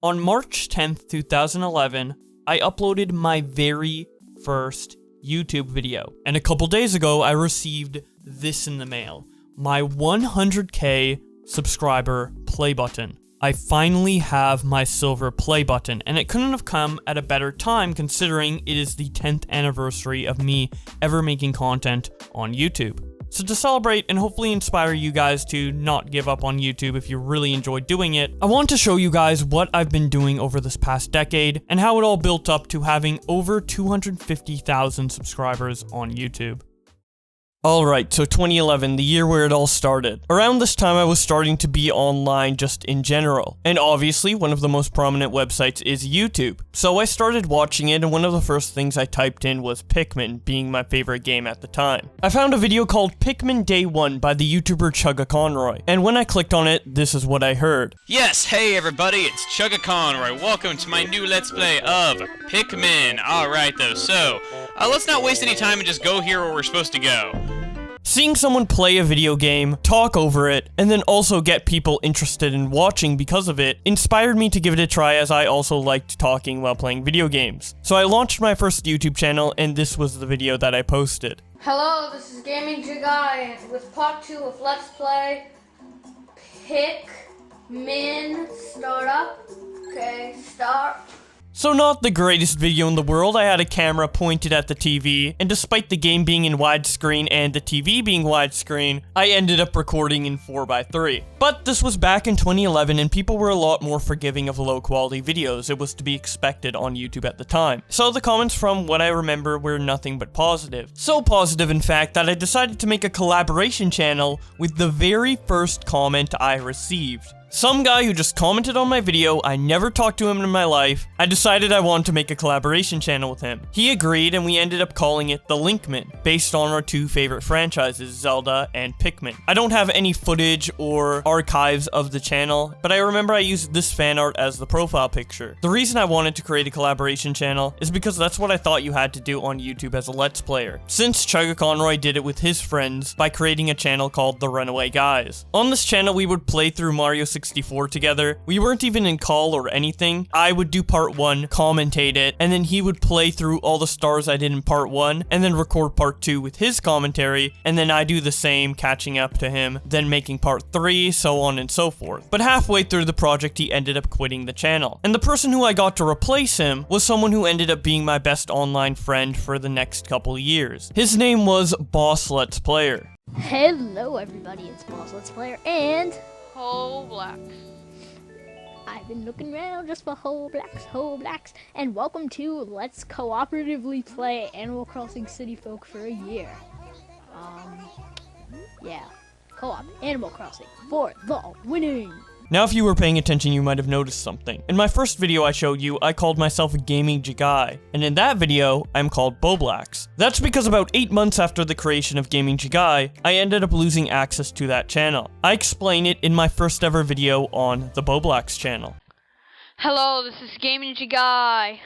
On March 10th, 2011, I uploaded my very first YouTube video. And a couple days ago, I received this in the mail. My 100k subscriber play button. I finally have my silver play button, and it couldn't have come at a better time considering it is the 10th anniversary of me ever making content on YouTube. So to celebrate and hopefully inspire you guys to not give up on YouTube if you really enjoy doing it, I want to show you guys what I've been doing over this past decade and how it all built up to having over 250,000 subscribers on YouTube. Alright, so 2011, the year where it all started. Around this time, I was starting to be online just in general. And obviously, one of the most prominent websites is YouTube. So I started watching it, and one of the first things I typed in was Pikmin, being my favorite game at the time. I found a video called Pikmin Day 1 by the YouTuber Chugga Conroy. And when I clicked on it, this is what I heard. Yes, hey everybody, it's Chugga Conroy. Welcome to my new Let's Play of Pikmin. Alright though, so, let's not waste any time and just go here where we're supposed to go. Seeing someone play a video game, talk over it, and then also get people interested in watching because of it, inspired me to give it a try as I also liked talking while playing video games. So I launched my first YouTube channel, and this was the video that I posted. Hello, this is Gaming Jigai with part 2 of Let's Play Pikmin Startup. Okay, start. So not the greatest video in the world. I had a camera pointed at the TV, and despite the game being in widescreen and the TV being widescreen, I ended up recording in 4:3. But this was back in 2011 and people were a lot more forgiving of low quality videos. It was to be expected on YouTube at the time. So the comments from what I remember were nothing but positive. So positive in fact that I decided to make a collaboration channel with the very first comment I received. Some guy who just commented on my video, I never talked to him in my life. I decided I wanted to make a collaboration channel with him. He agreed and we ended up calling it The Linkman, based on our two favorite franchises, Zelda and Pikmin. I don't have any footage or archives of the channel, but I remember I used this fan art as the profile picture. The reason I wanted to create a collaboration channel is because that's what I thought you had to do on YouTube as a Let's Player, since Chugga Conroy did it with his friends by creating a channel called The Runaway Guys. On this channel, we would play through Mario 64 together. We weren't even in call or anything. I would do part 1, commentate it, and then he would play through all the stars I did in part 1, and then record part 2 with his commentary, and then I do the same, catching up to him, then making part 3, so on and so forth. But halfway through the project, he ended up quitting the channel. And the person who I got to replace him was someone who ended up being my best online friend for the next couple years. His name was Boss Let's Player. Hello everybody, it's Boss Let's Player and BOWBLAX. I've been looking around just for BOWBLAX, and welcome to Let's Cooperatively Play Animal Crossing City Folk for a year. Yeah, co-op, Animal Crossing, for the winning! Now if you were paying attention, you might have noticed something. In my first video I showed you, I called myself a Gaming Jigai, and in that video, I'm called BOWBLAX. That's because about 8 months after the creation of Gaming Jigai, I ended up losing access to that channel. I explain it in my first ever video on the BOWBLAX channel. Hello, this is Gaming Jigai.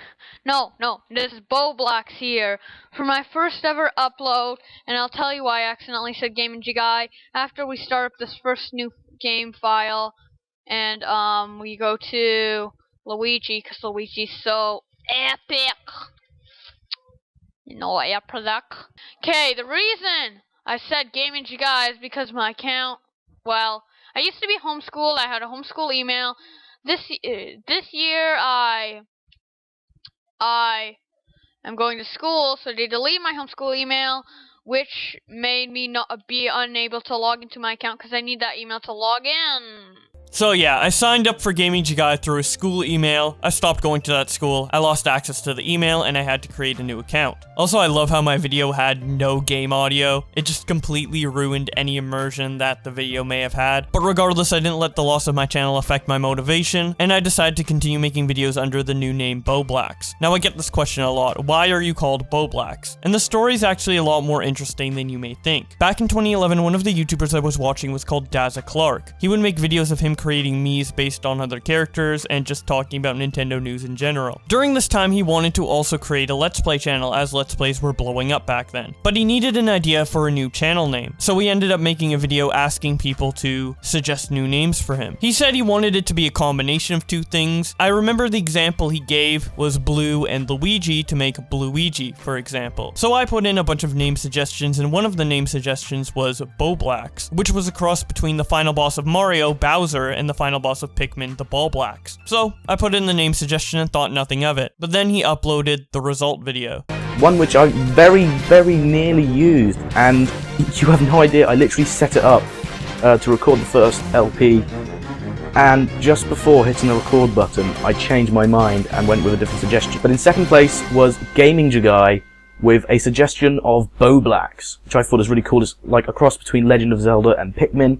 No, this is BOWBLAX here for my first ever upload, and I'll tell you why I accidentally said Gaming Jigai. After we start up this first new game file, and we go to Luigi, because Luigi's so epic. You know, epic. Okay, the reason I said Gaming Jigai is because my account, well, I used to be homeschooled. I had a homeschool email. This year I am going to school, so they deleted my homeschool email, which made me not be unable to log into my account because I need that email to log in. So yeah, I signed up for Gaming Jigai through a school email. I stopped going to that school, I lost access to the email, and I had to create a new account. Also, I love how my video had no game audio. It just completely ruined any immersion that the video may have had. But regardless, I didn't let the loss of my channel affect my motivation, and I decided to continue making videos under the new name BOWBLAX. Now I get this question a lot, why are you called BOWBLAX? And the story is actually a lot more interesting than you may think. Back in 2011, one of the YouTubers I was watching was called Daza Clark. He would make videos of him creating Miis based on other characters and just talking about Nintendo news in general. During this time, he wanted to also create a Let's Play channel, as Let's Plays were blowing up back then. But he needed an idea for a new channel name, so he ended up making a video asking people to suggest new names for him. He said he wanted it to be a combination of two things. I remember the example he gave was Blue and Luigi to make Bluigi, for example. So I put in a bunch of name suggestions, and one of the name suggestions was BOWBLAX, which was a cross between the final boss of Mario, Bowser, and the final boss of Pikmin, the BOWBLAX. So I put in the name suggestion and thought nothing of it, but then he uploaded the result video. One which I very nearly used, and you have no idea, I literally set it up to record the first LP, and just before hitting the record button, I changed my mind and went with a different suggestion. But in second place was Gaming Jagai with a suggestion of BOWBLAX, which I thought was really cool. It's like a cross between Legend of Zelda and Pikmin.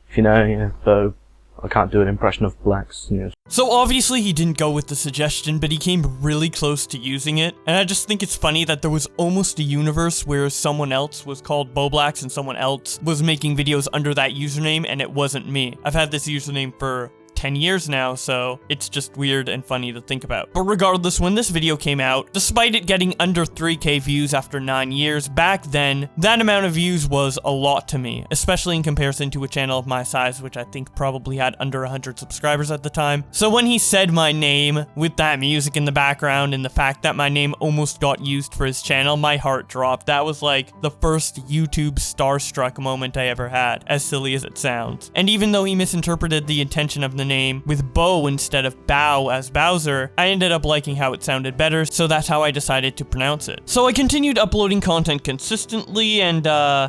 If you know, yeah, Bow. I can't do an impression of Blacks. You know. So obviously he didn't go with the suggestion, but he came really close to using it. And I just think it's funny that there was almost a universe where someone else was called BOWBLAX and someone else was making videos under that username, and it wasn't me. I've had this username for 10 years now, so it's just weird and funny to think about. But regardless, when this video came out, despite it getting under 3K views after 9 years, back then, that amount of views was a lot to me, especially in comparison to a channel of my size, which I think probably had under 100 subscribers at the time. So when he said my name, with that music in the background and the fact that my name almost got used for his channel, my heart dropped. That was like the first YouTube starstruck moment I ever had, as silly as it sounds. And even though he misinterpreted the intention of the name with Bow instead of Bow as Bowser, I ended up liking how it sounded better, so that's how I decided to pronounce it. So I continued uploading content consistently, and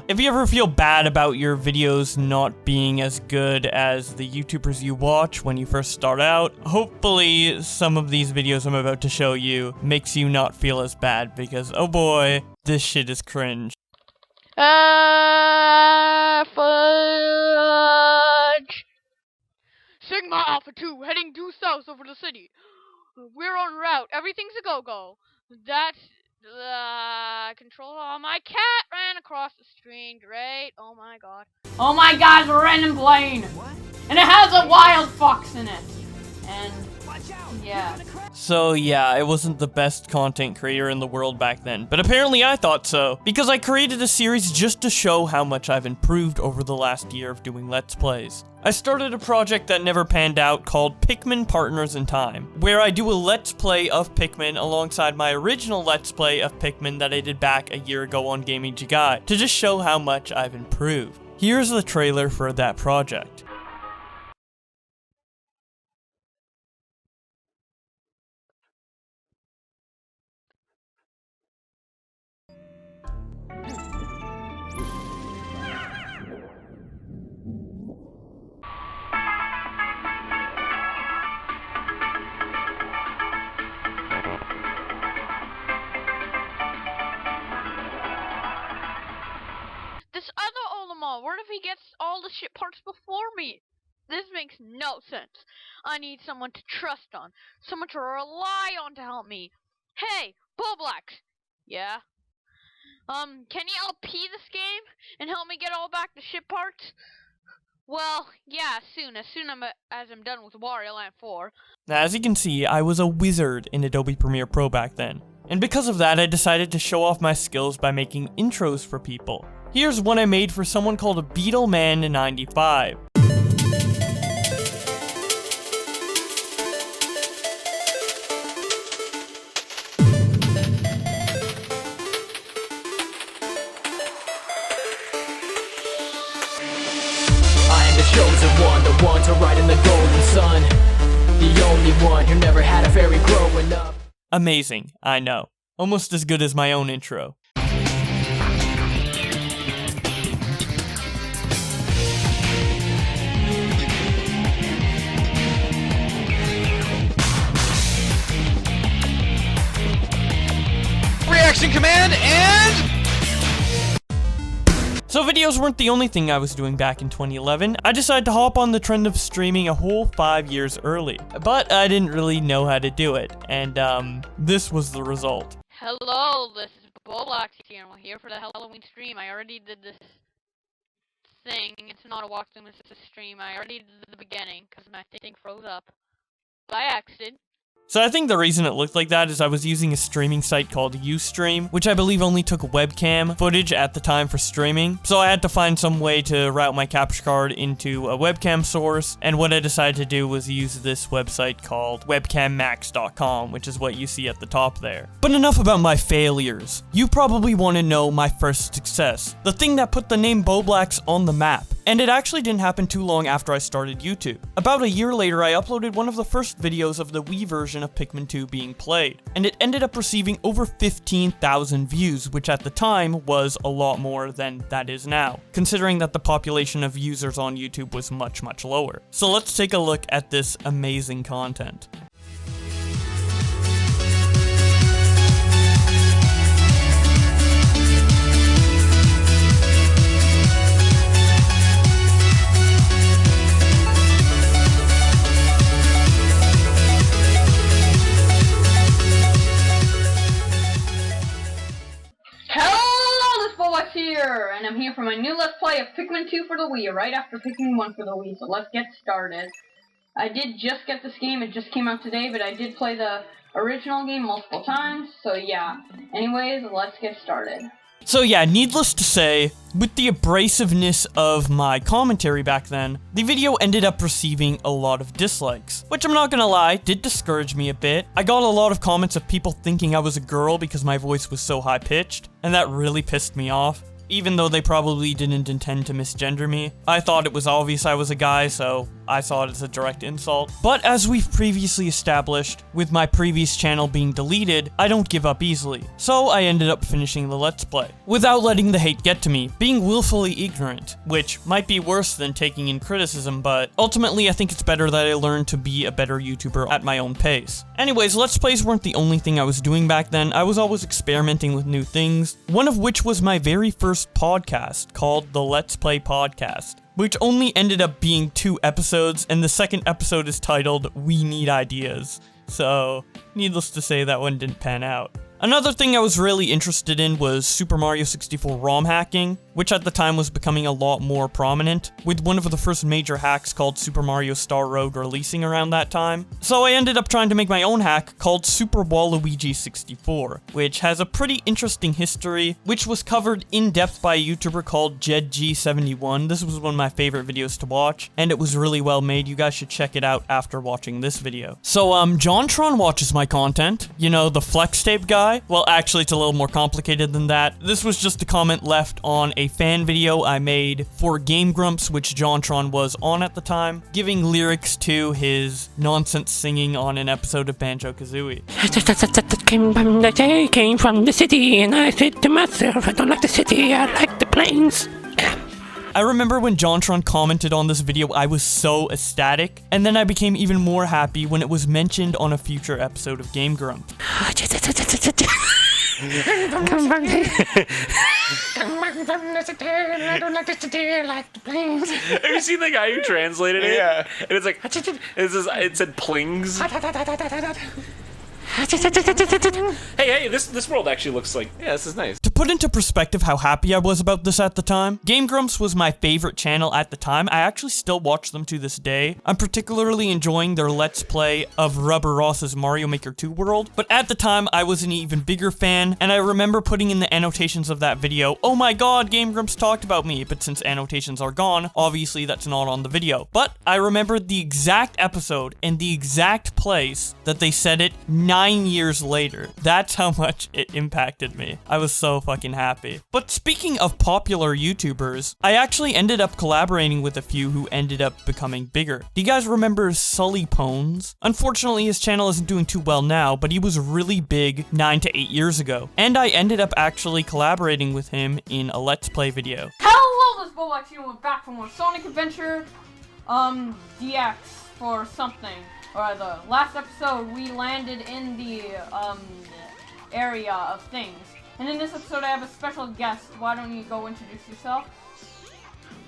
if you ever feel bad about your videos not being as good as the YouTubers you watch when you first start out, hopefully some of these videos I'm about to show you makes you not feel as bad, because oh boy, this shit is cringe. Fudge! Sigma Alpha 2, heading due south over the city. We're en route. Everything's a go-go. That's control. Oh, my cat ran across the screen. Great. Oh my god. Oh my god, it's a random plane. What? And it has a wild fox in it. And yeah. So yeah, it wasn't the best content creator in the world back then, but apparently I thought so, because I created a series just to show how much I've improved over the last year of doing Let's Plays. I started a project that never panned out called Pikmin Partners in Time, where I do a Let's Play of Pikmin alongside my original Let's Play of Pikmin that I did back a year ago on Gaming Jagai, to just show how much I've improved. Here's the trailer for that project. This other Olimar, what if he gets all the shit parts before me? This makes no sense. I need someone to trust on, someone to rely on to help me. Hey, BOWBLAX. Yeah? Can you LP this game and help me get all back the ship parts? Well, yeah, as soon as I'm done with Wario Land 4. Now, as you can see, I was a wizard in Adobe Premiere Pro back then. And because of that, I decided to show off my skills by making intros for people. Here's one I made for someone called Beetleman95. Chosen one, the one to ride in the golden sun. The only one who never had a fairy growing up. Amazing, I know. Almost as good as my own intro. Reaction command and... So videos weren't the only thing I was doing back in 2011. I decided to hop on the trend of streaming a whole 5 years early. But I didn't really know how to do it, and this was the result. Hello, this is BOWBLAX here, and we're here for the Halloween stream. I already did this thing. It's not a walkthrough, it's a stream. I already did the beginning, because my thing froze up. By accident. So I think the reason it looked like that is I was using a streaming site called Ustream, which I believe only took webcam footage at the time for streaming. So I had to find some way to route my capture card into a webcam source, and what I decided to do was use this website called webcammax.com, which is what you see at the top there. But enough about my failures. You probably want to know my first success, the thing that put the name BOWBLAX on the map. And it actually didn't happen too long after I started YouTube. About a year later, I uploaded one of the first videos of the Wii version of Pikmin 2 being played, and it ended up receiving over 15,000 views, which at the time was a lot more than that is now, considering that the population of users on YouTube was much, much lower. So let's take a look at this amazing content. Hello, this BOWBLAX here, and I'm here for my new Let's Play of Pikmin 2 for the Wii, right after Pikmin 1 for the Wii, so let's get started. I did just get this game, it just came out today, but I did play the original game multiple times, so yeah. Anyways, let's get started. So yeah, needless to say, with the abrasiveness of my commentary back then, the video ended up receiving a lot of dislikes, which I'm not gonna lie, did discourage me a bit. I got a lot of comments of people thinking I was a girl because my voice was so high-pitched, and that really pissed me off. Even though they probably didn't intend to misgender me. I thought it was obvious I was a guy, so I saw it as a direct insult. But as we've previously established, with my previous channel being deleted, I don't give up easily. So I ended up finishing the Let's Play, without letting the hate get to me, being willfully ignorant, which might be worse than taking in criticism, but ultimately I think it's better that I learned to be a better YouTuber at my own pace. Anyways, Let's Plays weren't the only thing I was doing back then. I was always experimenting with new things, one of which was my very first podcast called the Let's Play Podcast, which only ended up being 2 episodes, and the second episode is titled We Need Ideas. So, needless to say, that one didn't pan out. Another thing I was really interested in was Super Mario 64 ROM hacking, which at the time was becoming a lot more prominent, with one of the first major hacks called Super Mario Star Road releasing around that time. So I ended up trying to make my own hack called Super Waluigi 64, which has a pretty interesting history, which was covered in depth by a YouTuber called JedG71. This was one of my favorite videos to watch, and it was really well made. You guys should check it out after watching this video. So, JonTron watches my content. You know, the flex tape guy? Well, actually, it's a little more complicated than that. This was just a comment left on a fan video I made for Game Grumps, which JonTron was on at the time, giving lyrics to his nonsense singing on an episode of Banjo-Kazooie. Came from the city, and I said to myself, I don't like the city, I like the plains. I remember when JonTron commented on this video, I was so ecstatic, and then I became even more happy when it was mentioned on a future episode of Game Grumps. Come back from the city, I don't like the city, I like the plains. Have you seen the guy who translated it? Yeah. And it's like, it said plings. Hey, this world actually looks like, yeah, this is nice. To put into perspective how happy I was about this at the time, Game Grumps was my favorite channel at the time. I actually still watch them to this day. I'm particularly enjoying their Let's Play of Rubber Ross's Mario Maker 2 world, but at the time I was an even bigger fan, and I remember putting in the annotations of that video, oh my god, Game Grumps talked about me, but since annotations are gone, obviously that's not on the video. But I remembered the exact episode and the exact place that they said it 9 years later. That's how much it impacted me. I was so fucking happy. But speaking of popular YouTubers, I actually ended up collaborating with a few who ended up becoming bigger. Do you guys remember Sully Pones? Unfortunately, his channel isn't doing too well now, but he was really big 9 to 8 years ago. And I ended up actually collaborating with him in a Let's Play video. Hello, this is BOWBLAX here, we're back from more Sonic Adventure, DX for something. Or the last episode, we landed in the, area of things. And in this episode, I have a special guest. Why don't you go introduce yourself?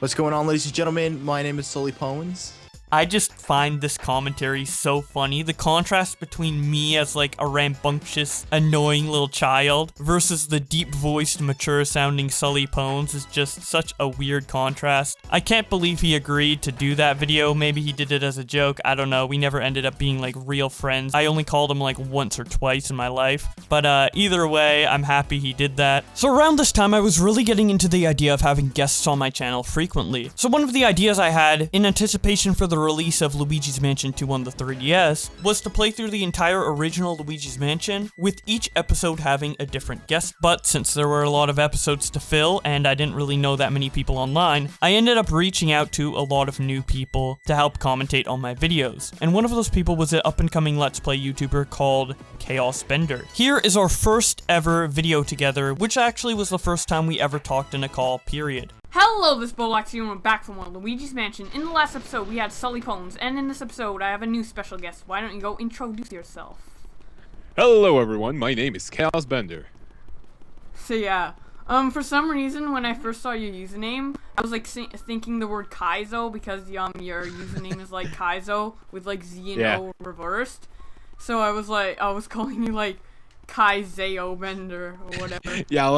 What's going on, ladies and gentlemen? My name is Sully Pones. I just find this commentary so funny. The contrast between me as like a rambunctious, annoying little child versus the deep-voiced, mature-sounding Sully Pones is just such a weird contrast. I can't believe he agreed to do that video. Maybe he did it as a joke. I don't know. We never ended up being like real friends. I only called him like once or twice in my life. But either way, I'm happy he did that. So around this time, I was really getting into the idea of having guests on my channel frequently. So one of the ideas I had in anticipation for the release of Luigi's Mansion 2 on the 3DS was to play through the entire original Luigi's Mansion, with each episode having a different guest. But since there were a lot of episodes to fill and I didn't really know that many people online, I ended up reaching out to a lot of new people to help commentate on my videos. And one of those people was an up-and-coming Let's Play YouTuber called Chaos Bender. Here is our first ever video together, which actually was the first time we ever talked in a call, period. Hello, this is BOWBLAX here, and we're back from Luigi's Mansion. In the last episode, we had Sully Pones, and in this episode, I have a new special guest. Why don't you go introduce yourself? Hello everyone, my name is Chaos Bender. So yeah, for some reason, when I first saw your username, I was like thinking the word Kaizo, because your username is like Kaizo, with like Z and O reversed. So I was calling you like Kaizeo Bender or whatever. Yeah,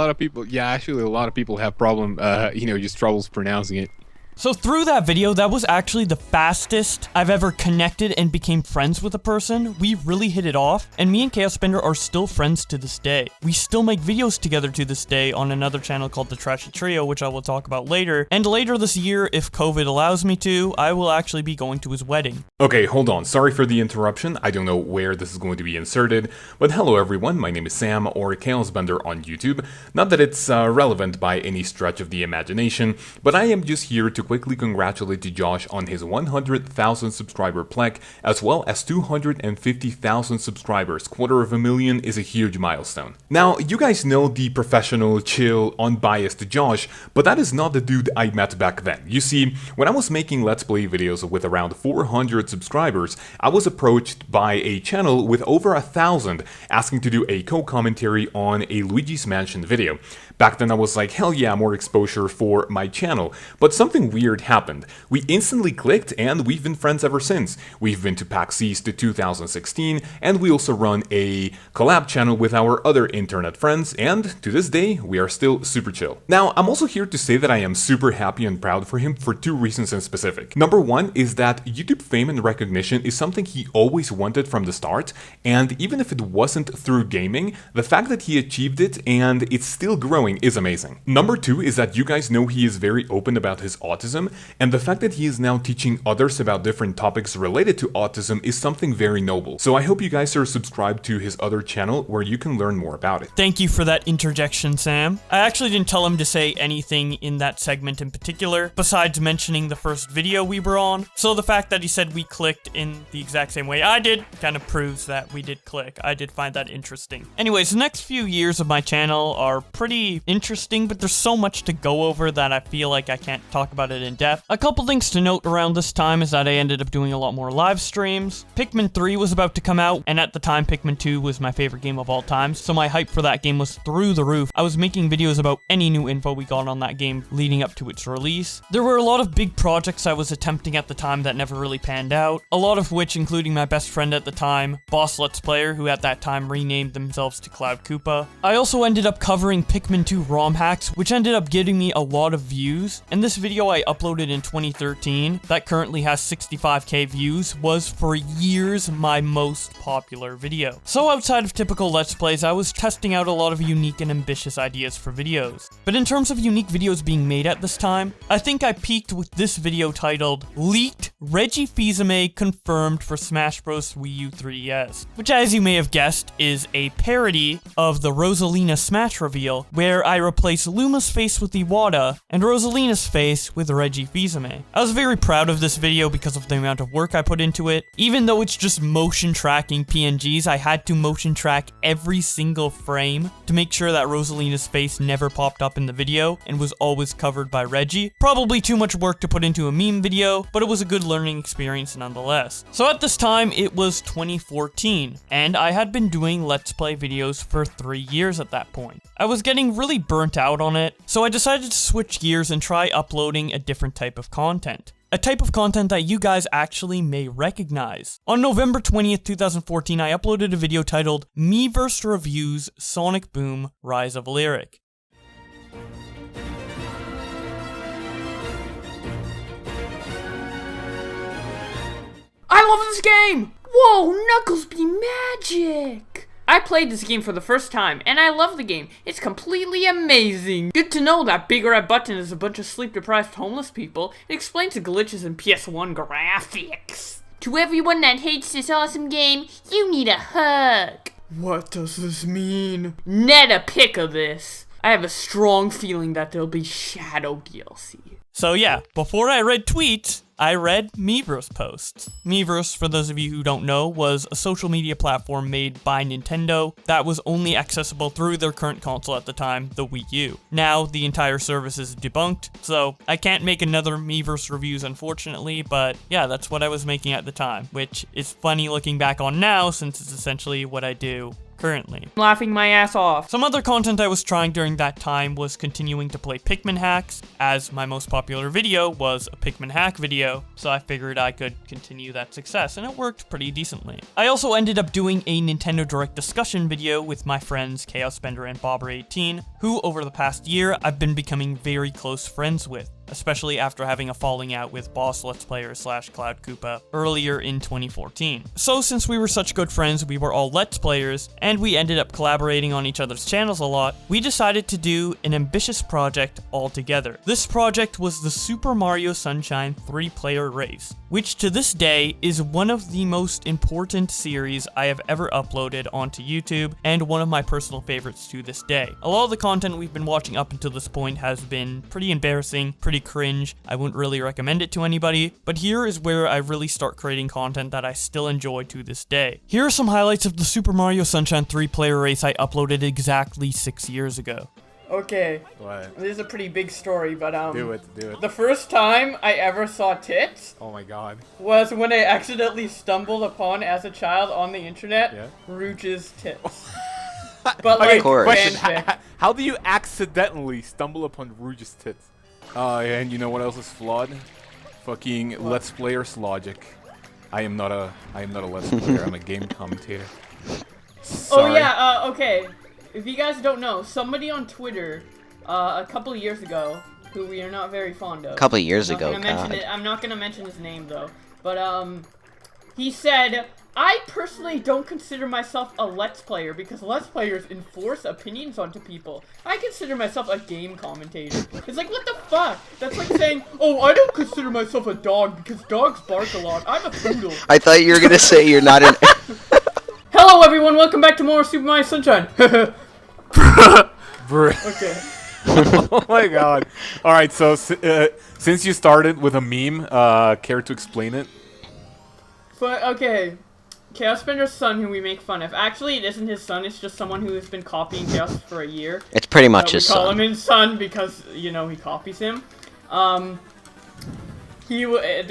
actually a lot of people have just troubles pronouncing it. So through that video, that was actually the fastest I've ever connected and became friends with a person. We really hit it off, and me and Chaos Bender are still friends to this day. We still make videos together to this day on another channel called The Trashy Trio, which I will talk about later. And later this year, if COVID allows me to, I will actually be going to his wedding. Okay, hold on. Sorry for the interruption. I don't know where this is going to be inserted, but hello everyone. My name is Sam, or Chaos Bender on YouTube. Not that it's relevant by any stretch of the imagination, but I am just here to quickly congratulate Josh on his 100,000 subscriber plaque, as well as 250,000 subscribers. 250,000 is a huge milestone. Now, you guys know the professional, chill, unbiased Josh, but that is not the dude I met back then. You see, when I was making Let's Play videos with around 400 subscribers, I was approached by a channel with over 1,000 asking to do a co-commentary on a Luigi's Mansion video. Back then I was like, hell yeah, more exposure for my channel. But something weird happened. We instantly clicked and we've been friends ever since. We've been to PAX East 2016, and we also run a collab channel with our other internet friends, and to this day, we are still super chill. Now, I'm also here to say that I am super happy and proud for him for two reasons in specific. Number one is that YouTube fame and recognition is something he always wanted from the start, and even if it wasn't through gaming, the fact that he achieved it and it's still growing is amazing. Number two is that you guys know he is very open about his autism, and the fact that he is now teaching others about different topics related to autism is something very noble. So I hope you guys are subscribed to his other channel where you can learn more about it. Thank you for that interjection, Sam. I actually didn't tell him to say anything in that segment in particular, besides mentioning the first video we were on. So the fact that he said we clicked in the exact same way I did kind of proves that we did click. I did find that interesting. Anyways, the next few years of my channel are pretty interesting, but there's so much to go over that I feel like I can't talk about it in depth. A couple things to note around this time is that I ended up doing a lot more live streams. Pikmin 3 was about to come out, and at the time Pikmin 2 was my favorite game of all time, so my hype for that game was through the roof. I was making videos about any new info we got on that game leading up to its release. There were a lot of big projects I was attempting at the time that never really panned out, a lot of which including my best friend at the time, Boss Let's Player, who at that time renamed themselves to Cloud Koopa. I also ended up covering Pikmin 2 ROM hacks, which ended up getting me a lot of views, and this video I uploaded in 2013 that currently has 65k views was for years my most popular video. So outside of typical Let's Plays, I was testing out a lot of unique and ambitious ideas for videos. But in terms of unique videos being made at this time, I think I peaked with this video titled Leaked Reggie Fils-Aimé Confirmed for Smash Bros. Wii U 3DS, which as you may have guessed is a parody of the Rosalina Smash reveal, where I replace Luma's face with Iwata and Rosalina's face with Reggie Fils-Aimé. I was very proud of this video because of the amount of work I put into it. Even though it's just motion tracking PNGs, I had to motion track every single frame to make sure that Rosalina's face never popped up in the video and was always covered by Reggie. Probably too much work to put into a meme video, but it was a good learning experience nonetheless. So at this time, it was 2014, and I had been doing Let's Play videos for 3 years at that point. I was getting really burnt out on it, so I decided to switch gears and try uploading a different type of content. a type of content that you guys actually may recognize. On November 20th, 2014, I uploaded a video titled Miiverse Reviews Sonic Boom Rise of Lyric. I love this game! Whoa, Knuckles be magic! I played this game for the first time, and I love the game. It's completely amazing. Good to know that Big Red Button is a bunch of sleep-deprived homeless people. It explains the glitches in PS1 graphics. To everyone that hates this awesome game, you need a hug. What does this mean? Net a pic of this. I have a strong feeling that there'll be Shadow DLC. So yeah, before I read tweets, I read Miiverse posts. Miiverse, for those of you who don't know, was a social media platform made by Nintendo that was only accessible through their current console at the time, the Wii U. Now, the entire service is debunked, so I can't make another Miiverse reviews unfortunately, but yeah, that's what I was making at the time, which is funny looking back on now since it's essentially what I do currently. Laughing my ass off. Some other content I was trying during that time was continuing to play Pikmin hacks, as my most popular video was a Pikmin hack video, so I figured I could continue that success, and it worked pretty decently. I also ended up doing a Nintendo Direct discussion video with my friends Chaos Bender and Bobber18, who over the past year I've been becoming very close friends with, especially after having a falling out with Boss Let's Player / Cloud Koopa earlier in 2014. So since we were such good friends, we were all Let's Players, and we ended up collaborating on each other's channels a lot, we decided to do an ambitious project all together. This project was the Super Mario Sunshine 3-player race, which to this day is one of the most important series I have ever uploaded onto YouTube, and one of my personal favorites to this day. A lot of the content we've been watching up until this point has been pretty embarrassing, pretty cringe. I wouldn't really recommend it to anybody, but here is where I really start creating content that I still enjoy to this day. Here are some highlights of the Super Mario Sunshine 3-player race I uploaded exactly 6 years ago. Okay. What? This is a pretty big story, but Do it. the first time I ever saw tits Oh my god. was when I accidentally stumbled upon, as a child on the internet, Yeah. Rouge's tits. But like, Okay, question. fanfic. How do you accidentally stumble upon Rouge's tits? And you know what else is flawed? Fucking Let's Player's logic. I am not a Let's Player, I'm a game commentator. Sorry. Oh yeah, okay. If you guys don't know, somebody on Twitter, a couple of years ago, who we are not very fond of. A couple of years I'm not ago, gonna mention it. I'm not gonna mention his name though. But he said, I personally don't consider myself a Let's Player because Let's Players enforce opinions onto people. I consider myself a game commentator. It's like, what the fuck? That's like saying, oh, I don't consider myself a dog because dogs bark a lot. I'm a poodle. I thought you were gonna say you're not an. Hello everyone, welcome back to more Super Mario Sunshine. Okay. Oh my god. Alright, so since you started with a meme, care to explain it? But, okay. Chaos Bender's son, who we make fun of. Actually, it isn't his son, it's just someone who has been copying Chaos for a year. It's pretty much his son. We call son. him his son because, you know, he copies him. There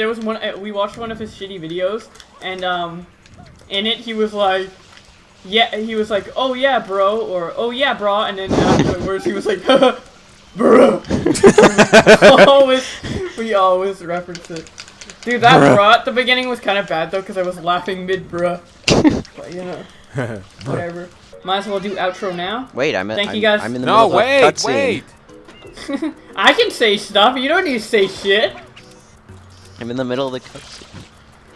was one, we watched one of his shitty videos, and, in it, he was like, oh yeah, bro, or, oh yeah, bro, and then afterwards he was like, bro. We always reference it. Dude, that bruh at the beginning was kind of bad, though, because I was laughing mid-bruh. But, you know, whatever. Might as well do outro now. Wait, Thank you guys. I'm in the middle of a cutscene. I can say stuff, you don't need to say shit. I'm in the middle of the cutscene.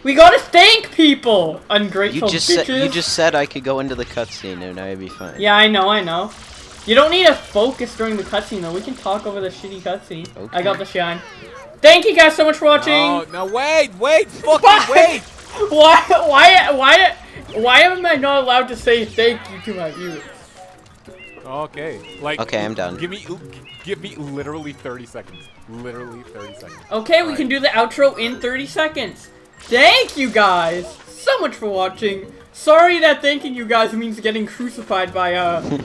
We gotta thank people, ungrateful bitches. You just said I could go into the cutscene and I'd be fine. Yeah, I know. You don't need to focus during the cutscene, though. We can talk over the shitty cutscene. Okay. I got the shine. Thank you guys so much for watching. No, wait, fucking wait. Why am I not allowed to say thank you to my viewers? Okay, like. Okay, I'm done. Give me literally 30 seconds. Literally 30 seconds. Okay, we can do the outro in 30 seconds. Thank you guys so much for watching. Sorry that thanking you guys means getting crucified by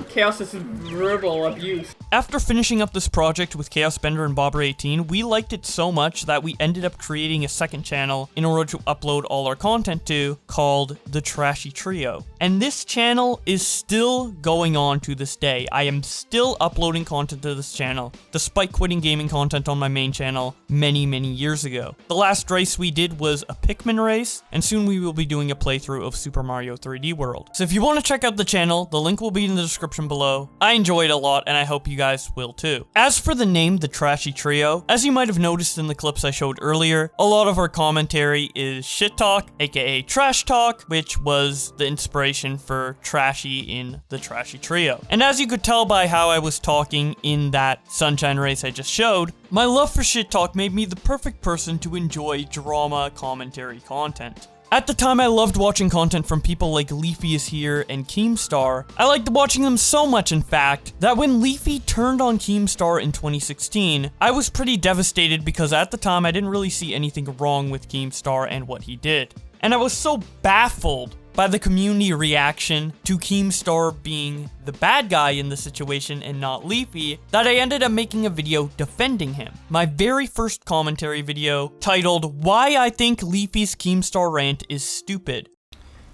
Chaos's verbal abuse. After finishing up this project with Chaos Bender and Bobber18, we liked it so much that we ended up creating a second channel in order to upload all our content to, called The Trashy Trio. And this channel is still going on to this day. I am still uploading content to this channel, despite quitting gaming content on my main channel many years ago. The last race we did was a Pikmin race, and soon we will be doing a playthrough of Super Mario 3D World. So if you want to check out the channel, the link will be in the description below. I enjoy it a lot, and I hope you guys will too. As for the name, The Trashy Trio, as you might have noticed in the clips I showed earlier, a lot of our commentary is shit talk, aka trash talk, which was the inspiration for Trashy in The Trashy Trio. And as you could tell by how I was talking in that Sunshine race I just showed, my love for shit talk made me the perfect person to enjoy drama commentary content. At the time, I loved watching content from people like Leafy is Here and Keemstar. I liked watching them so much, in fact, that when Leafy turned on Keemstar in 2016, I was pretty devastated because at the time I didn't really see anything wrong with Keemstar and what he did. And I was so baffled by the community reaction to Keemstar being the bad guy in the situation and not Leafy, that I ended up making a video defending him. My very first commentary video, titled Why I Think Leafy's Keemstar Rant is Stupid.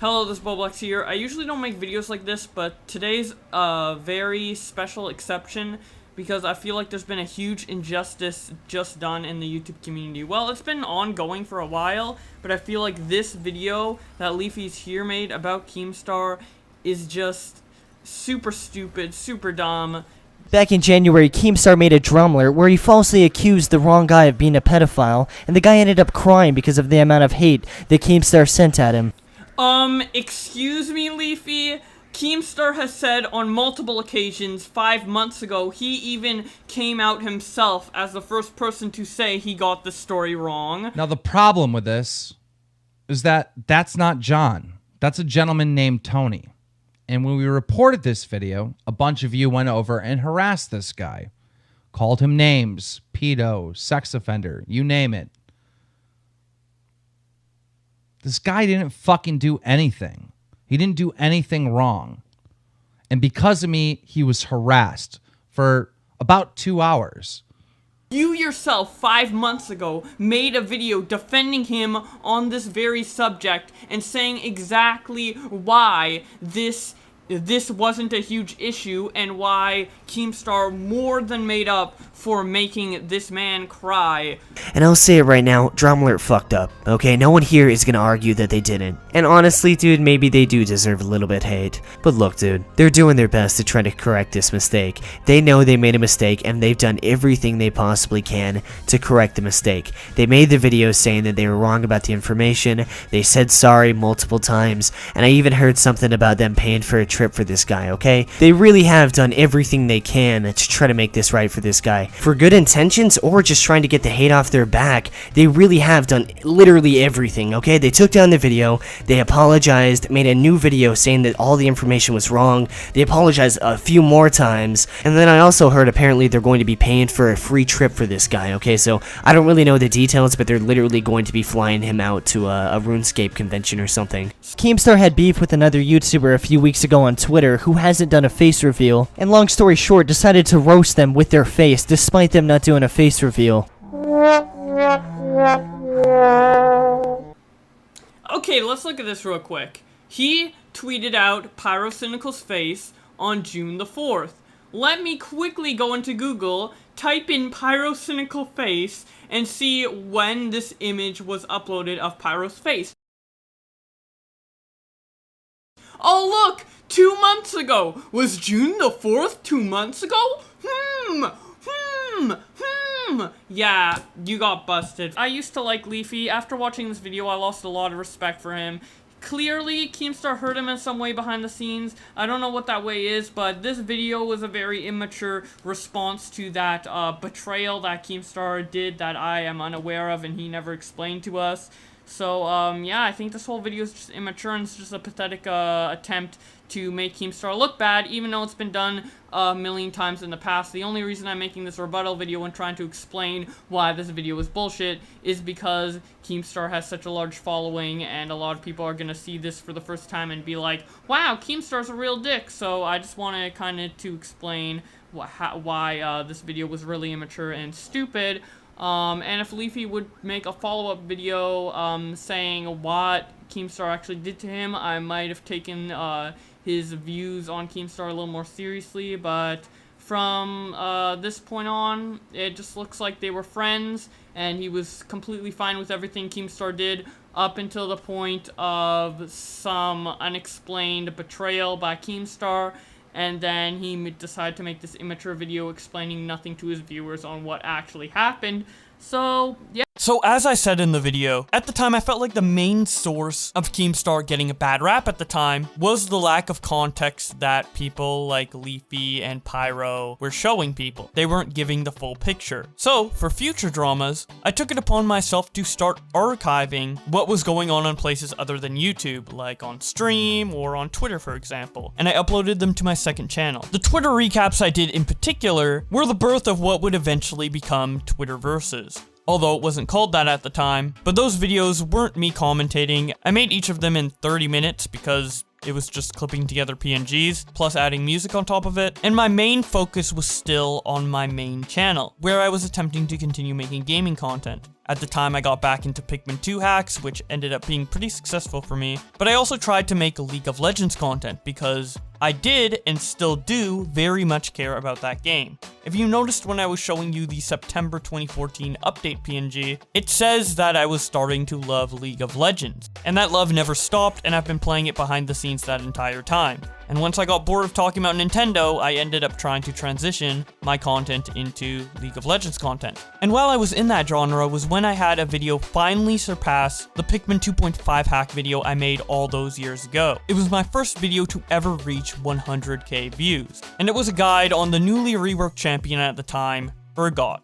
Hello, this is BOWBLAX here. I usually don't make videos like this, but today's a very special exception because I feel like there's been a huge injustice just done in the YouTube community. Well, it's been ongoing for a while, but I feel like this video that Leafy's Here made about Keemstar is just super stupid, super dumb. Back in January, Keemstar made a Drumler where he falsely accused the wrong guy of being a pedophile, and the guy ended up crying because of the amount of hate that Keemstar sent at him. Excuse me, Leafy? Keemstar has said on multiple occasions 5 months ago, he even came out himself as the first person to say he got the story wrong. Now the problem with this is that that's not John. That's a gentleman named Tony. And when we reported this video, a bunch of you went over and harassed this guy. Called him names, pedo, sex offender, you name it. This guy didn't fucking do anything. He didn't do anything wrong. And because of me, he was harassed for about 2 hours. You yourself, 5 months ago, made a video defending him on this very subject and saying exactly why this wasn't a huge issue and why Keemstar more than made up for making this man cry. And I'll say it right now, Drumler fucked up, okay? No one here is gonna argue that they didn't. And honestly, dude, maybe they do deserve a little bit hate. But look, dude, they're doing their best to try to correct this mistake. They know they made a mistake, and they've done everything they possibly can to correct the mistake. They made the video saying that they were wrong about the information, they said sorry multiple times, and I even heard something about them paying for a trip for this guy, okay? They really have done everything they can to try to make this right for this guy. For good intentions or just trying to get the hate off their back, they really have done literally everything, okay? They took down the video, they apologized, made a new video saying that all the information was wrong, they apologized a few more times, and then I also heard apparently they're going to be paying for a free trip for this guy, okay? So I don't really know the details, but they're literally going to be flying him out to a RuneScape convention or something. Keemstar had beef with another YouTuber a few weeks ago on Twitter who hasn't done a face reveal, and long story short, decided to roast them with their face despite them not doing a face reveal. Okay, let's look at this real quick. He tweeted out Pyrocynical's face on June the 4th. Let me quickly go into Google, type in Pyrocynical face, and see when this image was uploaded of Pyro's face. Oh look! 2 months ago! Was June the 4th 2 months ago? Yeah, you got busted. I used to like Leafy. After watching this video, I lost a lot of respect for him. Clearly, Keemstar hurt him in some way behind the scenes. I don't know what that way is, but this video was a very immature response to that betrayal that Keemstar did that I am unaware of and he never explained to us. So, yeah, I think this whole video is just immature and it's just a pathetic attempt to make Keemstar look bad, even though it's been done a million times in the past. The only reason I'm making this rebuttal video and trying to explain why this video is bullshit is because Keemstar has such a large following, and a lot of people are gonna see this for the first time and be like, wow, Keemstar's a real dick. So I just want to kind of to explain why this video was really immature and stupid. And if Leafy would make a follow-up video saying what Keemstar actually did to him, I might have taken his views on Keemstar a little more seriously, but from this point on, it just looks like they were friends, and he was completely fine with everything Keemstar did up until the point of some unexplained betrayal by Keemstar. And then he decided to make this immature video explaining nothing to his viewers on what actually happened. So, yeah. So as I said in the video, at the time I felt like the main source of Keemstar getting a bad rap at the time was the lack of context that people like Leafy and Pyro were showing people. They weren't giving the full picture. So for future dramas, I took it upon myself to start archiving what was going on places other than YouTube, like on stream or on Twitter, for example, and I uploaded them to my second channel. The Twitter recaps I did in particular were the birth of what would eventually become Twitterverses, although it wasn't called that at the time. But those videos weren't me commentating. I made each of them in 30 minutes because it was just clipping together PNGs, plus adding music on top of it, and my main focus was still on my main channel, where I was attempting to continue making gaming content. At the time, I got back into Pikmin 2 hacks, which ended up being pretty successful for me, but I also tried to make League of Legends content because I did, and still do, very much care about that game. If you noticed when I was showing you the September 2014 update PNG, it says that I was starting to love League of Legends, and that love never stopped, and I've been playing it behind the scenes that entire time. And once I got bored of talking about Nintendo, I ended up trying to transition my content into League of Legends content. And while I was in that genre was when I had a video finally surpass the Pikmin 2.5 hack video I made all those years ago. It was my first video to ever reach 100k views, and it was a guide on the newly reworked champion at the time, Urgot.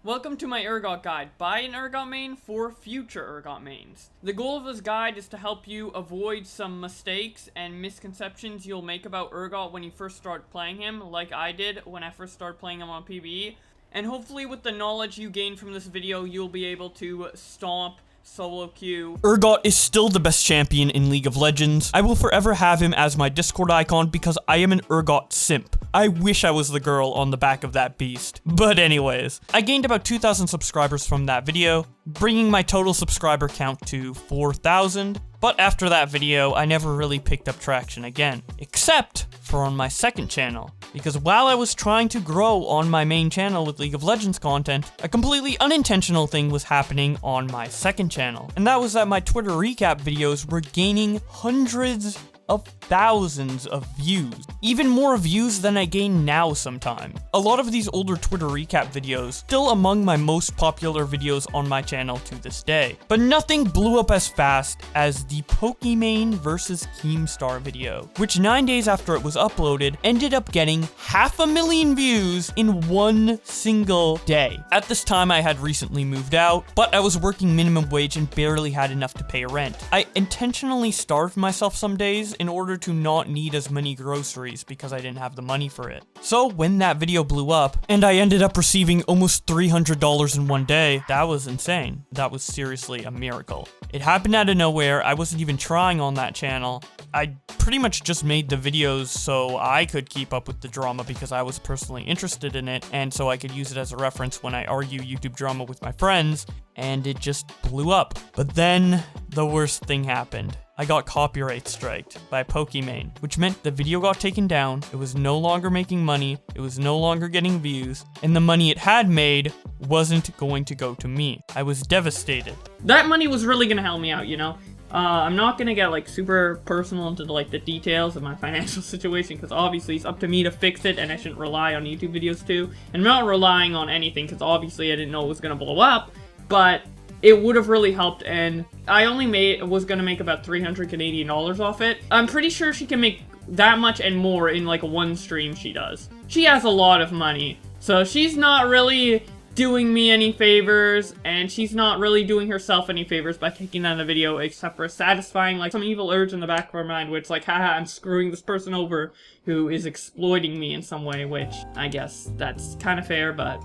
Welcome to my Urgot guide. Buy an Urgot main for future Urgot mains. The goal of this guide is to help you avoid some mistakes and misconceptions you'll make about Urgot when you first start playing him, like I did when I first started playing him on PvE. And hopefully with the knowledge you gain from this video, you'll be able to stomp solo queue. Urgot is still the best champion in League of Legends. I will forever have him as my Discord icon because I am an Urgot simp. I wish I was the girl on the back of that beast. But anyways, I gained about 2,000 subscribers from that video, bringing my total subscriber count to 4,000. But after that video, I never really picked up traction again, except for on my second channel. Because while I was trying to grow on my main channel with League of Legends content, a completely unintentional thing was happening on my second channel. And that was that my Twitter recap videos were gaining hundreds of thousands of views. Even more views than I gain now sometimes. A lot of these older Twitter recap videos still among my most popular videos on my channel to this day. But nothing blew up as fast as the Pokimane vs Keemstar video, which 9 days after it was uploaded ended up getting 500,000 views in one single day. At this time I had recently moved out, but I was working minimum wage and barely had enough to pay rent. I intentionally starved myself some days in order to not need as many groceries because I didn't have the money for it. So when that video blew up and I ended up receiving almost $300 in one day, that was insane. That was seriously a miracle. It happened out of nowhere. I wasn't even trying on that channel. I pretty much just made the videos so I could keep up with the drama because I was personally interested in it, and so I could use it as a reference when I argue YouTube drama with my friends, and it just blew up. But then the worst thing happened. I got copyright striked by Pokimane, which meant the video got taken down, it was no longer making money, it was no longer getting views, and the money it had made wasn't going to go to me. I was devastated. That money was really gonna help me out, you know? I'm not gonna get like super personal into like the details of my financial situation because obviously it's up to me to fix it and I shouldn't rely on YouTube videos too. And I'm not relying on anything because obviously I didn't know it was gonna blow up, but it would have really helped, and I only was gonna make about 300 Canadian dollars off it. I'm pretty sure she can make that much and more in like one stream she does. She has a lot of money, so she's not really doing me any favors, and she's not really doing herself any favors by taking down the video, except for satisfying like some evil urge in the back of her mind, which like, haha, I'm screwing this person over who is exploiting me in some way, which I guess that's kind of fair, but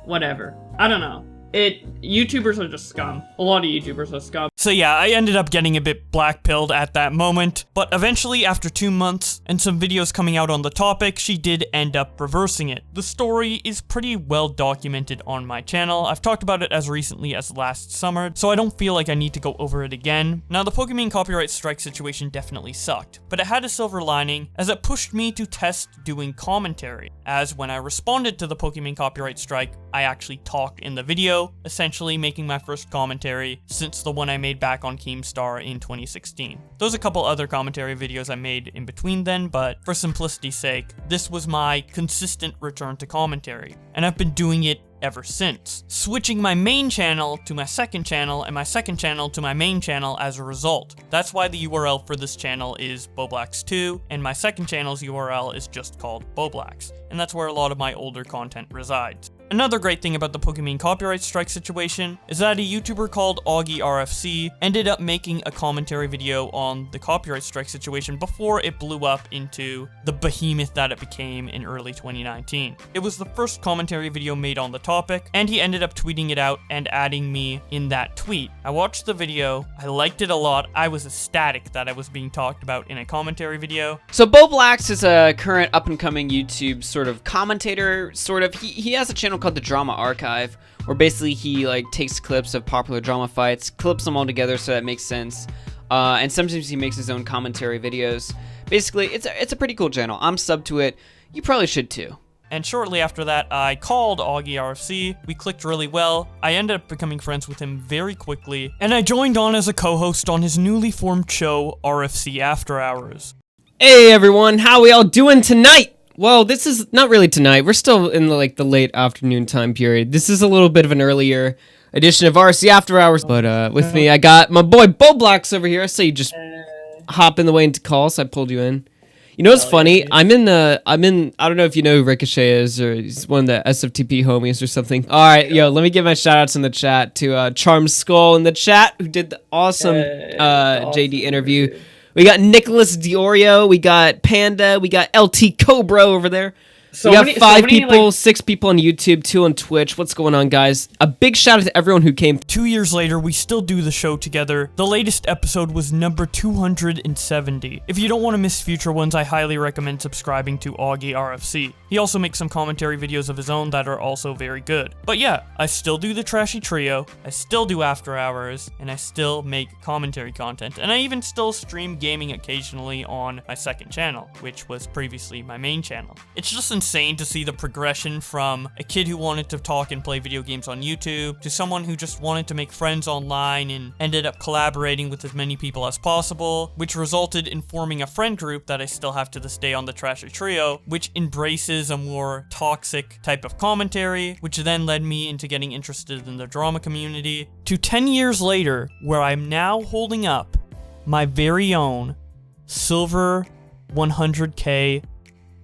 whatever. I don't know. YouTubers are just scum. A lot of YouTubers are scum. So yeah, I ended up getting a bit black-pilled at that moment, but eventually after 2 months and some videos coming out on the topic, she did end up reversing it. The story is pretty well documented on my channel. I've talked about it as recently as last summer, so I don't feel like I need to go over it again. Now, the Pokimane copyright strike situation definitely sucked, but it had a silver lining as it pushed me to test doing commentary, as when I responded to the Pokimane copyright strike, I actually talked in the video, essentially making my first commentary since the one I made back on Keemstar in 2016. There's a couple other commentary videos I made in between then, but for simplicity's sake, this was my consistent return to commentary, and I've been doing it ever since, switching my main channel to my second channel and my second channel to my main channel as a result. That's why the URL for this channel is BOWBLAX2 and my second channel's URL is just called BOWBLAX, and that's where a lot of my older content resides. Another great thing about the Pokimane copyright strike situation is that a YouTuber called AugieRFC ended up making a commentary video on the copyright strike situation before it blew up into the behemoth that it became in early 2019. It was the first commentary video made on the topic, and he ended up tweeting it out and adding me in that tweet. I watched the video, I liked it a lot, I was ecstatic that I was being talked about in a commentary video. So BOWBLAX is a current up-and-coming YouTube sort of commentator, he has a channel called The Drama Archive, where basically he like takes clips of popular drama fights, clips them all together so that makes sense, and sometimes he makes his own commentary videos. Basically, it's a pretty cool channel. I'm subbed to it. You probably should too. And shortly after that, I called AugieRFC, we clicked really well, I ended up becoming friends with him very quickly, and I joined on as a co-host on his newly formed show, RFC After Hours. Hey everyone, how we all doing tonight? Well, this is not really tonight. We're still in the late afternoon time period. This is a little bit of an earlier edition of RC After Hours. But with me, I got my boy BOWBLAX over here. I saw you just hop in the way into calls. So I pulled you in. You know what's funny? I don't know if you know who Ricochet is, or he's one of the SFTP homies or something. All right, yo, let me give my shout outs in the chat to Charm Skull in the chat, who did the awesome JD interview. We got Nicholas Diorio, we got Panda, we got LT Cobra over there. We got 5 people, 6 people on YouTube, 2 on Twitch. What's going on, guys? A big shout out to everyone who came. 2 years later, we still do the show together. The latest episode was number 270. If you don't want to miss future ones, I highly recommend subscribing to AugieRFC. He also makes some commentary videos of his own that are also very good. But yeah, I still do the Trashy Trio, I still do After Hours, and I still make commentary content. And I even still stream gaming occasionally on my second channel, which was previously my main channel. It's just insane to see the progression from a kid who wanted to talk and play video games on YouTube to someone who just wanted to make friends online and ended up collaborating with as many people as possible, which resulted in forming a friend group that I still have to this day on the Trashy Trio, which embraces a more toxic type of commentary, which then led me into getting interested in the drama community, to 10 years later, where I'm now holding up my very own silver 100k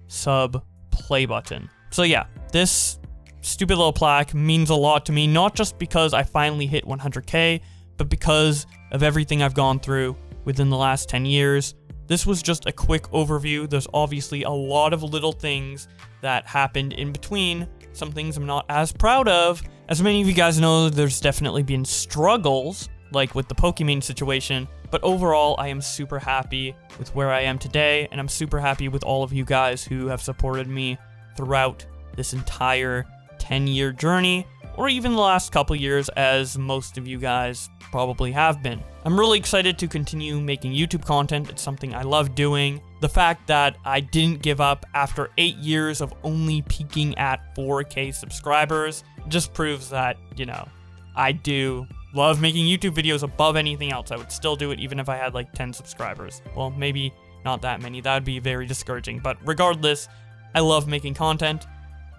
sub play button. So yeah, this stupid little plaque means a lot to me, not just because I finally hit 100k, but because of everything I've gone through within the last 10 years. This was just a quick overview. There's obviously a lot of little things that happened in between. Some things I'm not as proud of. As many of you guys know, there's definitely been struggles, like with the Pokemon situation, but overall, I am super happy with where I am today, and I'm super happy with all of you guys who have supported me throughout this entire 10-year journey, or even the last couple years, as most of you guys probably have been. I'm really excited to continue making YouTube content. It's something I love doing. The fact that I didn't give up after 8 years of only peaking at 4K subscribers just proves that, you know, I do love making YouTube videos above anything else. I would still do it even if I had like 10 subscribers. Well, maybe not that many. That would be very discouraging. But regardless, I love making content.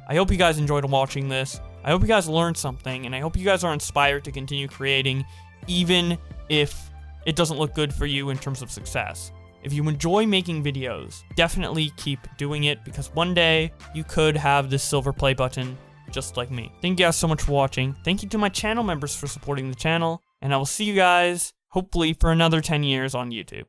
I hope you guys enjoyed watching this. I hope you guys learned something, and I hope you guys are inspired to continue creating, even if it doesn't look good for you in terms of success. If you enjoy making videos, definitely keep doing it, because one day you could have this silver play button just like me. Thank you guys so much for watching. Thank you to my channel members for supporting the channel, and I will see you guys hopefully for another 10 years on YouTube.